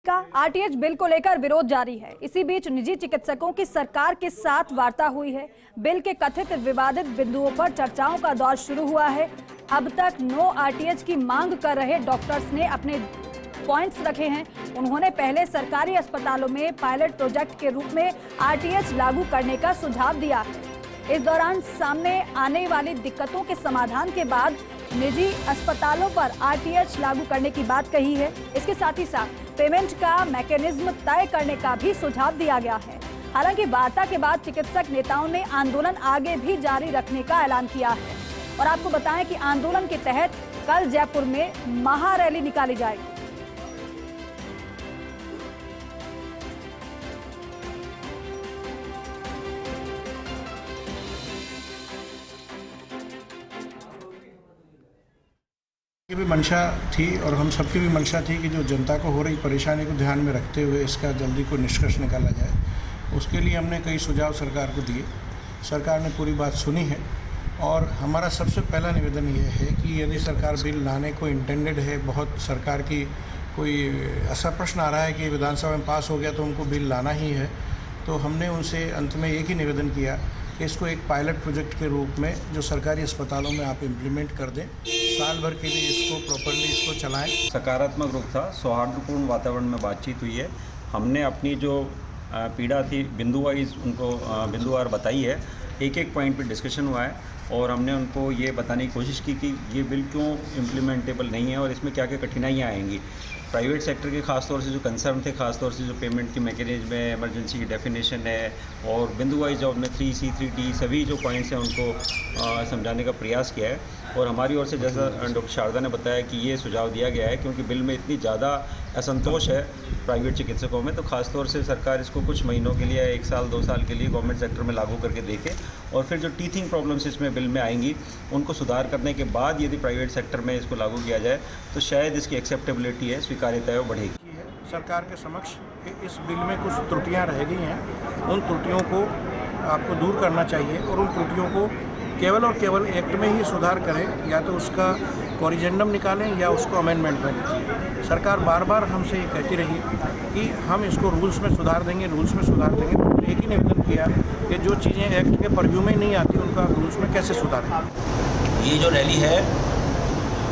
का RTH bill को लेकर विरोध जारी है। इसी बीच निजी चिकित्सकों की सरकार के साथ वार्ता हुई है। बिल के कथित विवादित बिंदुओं पर चर्चाओं का दौर शुरू हुआ है। अब तक नो आरटीएच की मांग कर रहे डॉक्टर्स ने अपने पॉइंट्स रखे हैं। उन्होंने पहले सरकारी अस्पतालों में पायलट प्रोजेक्ट के रूप में आरटीएच लागू करने का सुझाव दिया है। इस दौरान सामने आने वाली दिक्कतों के समाधान के बाद निजी अस्पतालों पर आरटीएच लागू करने की बात कही है। इसके साथ ही साथ पेमेंट का मैकेनिज्म तय करने का भी सुझाव दिया गया है। हालांकि वार्ता के बाद चिकित्सक नेताओं ने आंदोलन आगे भी जारी रखने का ऐलान किया है। और आपको बताएं कि आंदोलन के तहत कल जयपुर में महारैली निकाली जाएगी। की भी मंशा थी और हम सबकी भी मंशा थी कि जो जनता को हो रही परेशानी को ध्यान में रखते हुए इसका जल्दी कोई निष्कर्ष निकाला जाए। उसके लिए हमने कई सुझाव सरकार को दिए। सरकार ने पूरी बात सुनी है और हमारा सबसे पहला निवेदन ये है कि यदि सरकार बिल लाने को इंटेंडेड है, बहुत सरकार की कोई ऐसा प्रश्न आ रहा है कि विधानसभा में पास हो गया तो उनको बिल लाना ही है, तो हमने उनसे अंत में एक ही निवेदन किया कि इसको एक पायलट प्रोजेक्ट के रूप में जो सरकारी अस्पतालों में आप इम्प्लीमेंट कर दें, साल भर के लिए इसको प्रॉपर्ली इसको चलाएं। सकारात्मक रुख था, सौहार्दपूर्ण वातावरण में बातचीत हुई है। हमने अपनी जो पीड़ा थी बिंदु वाइज उनको बिंदुवार बताई है। एक एक पॉइंट पे डिस्कशन हुआ है और हमने उनको ये बताने की कोशिश की कि ये बिल क्यों इम्प्लीमेंटेबल नहीं है और इसमें क्या क्या कठिनाइयाँ आएंगी। प्राइवेट सेक्टर के खासतौर से जो कंसर्न थे, खासतौर से जो पेमेंट की मैकेनिज्म है, इमरजेंसी की डेफिनेशन है और बिंदु वाइज जो हमने 3C 3D सभी जो पॉइंट्स हैं उनको समझाने का प्रयास किया है। और हमारी ओर से जैसा डॉक्टर शारदा ने बताया कि ये सुझाव दिया गया है क्योंकि बिल में इतनी ज़्यादा असंतोष है प्राइवेट चिकित्सकों में, तो खासतौर से सरकार इसको कुछ महीनों के लिए 1 साल 2 साल के लिए गवर्नमेंट सेक्टर में लागू करके देखे और फिर जो टीथिंग प्रॉब्लम्स इसमें बिल में आएंगी उनको सुधार करने के बाद यदि प्राइवेट सेक्टर में इसको लागू किया जाए तो शायद इसकी एक्सेप्टेबिलिटी है, स्वीकार्यता है, वो बढ़ेगी। सरकार के समक्ष इस बिल में कुछ त्रुटियां रह गई हैं, उन त्रुटियों को आपको दूर करना चाहिए और उन त्रुटियों को केवल और केवल एक्ट में ही सुधार करें, या तो उसका कोरिजेंडम निकालें या उसको अमेंडमेंट में लीजिए। सरकार बार बार हमसे ये कहती रही कि हम इसको रूल्स में सुधार देंगे, रूल्स में सुधार देंगे। तो एक ही निवेदन किया कि जो चीज़ें एक्ट के परव्यू में नहीं आती उनका रूल्स में कैसे सुधारें। ये जो रैली है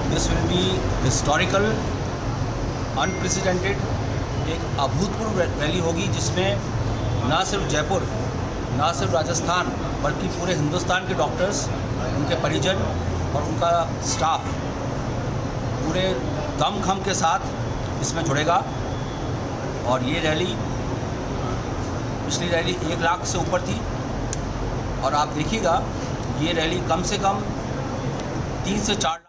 this will be historical, unprecedented, एक अभूतपूर्व रैली होगी जिसमें ना सिर्फ जयपुर, ना सिर्फ राजस्थान बल्कि पूरे हिंदुस्तान के डॉक्टर्स, उनके परिजन और उनका स्टाफ पूरे दमखम के साथ इसमें जुड़ेगा। और ये रैली पिछली रैली 1 लाख से ऊपर थी और आप देखिएगा ये रैली कम से कम 3 से 4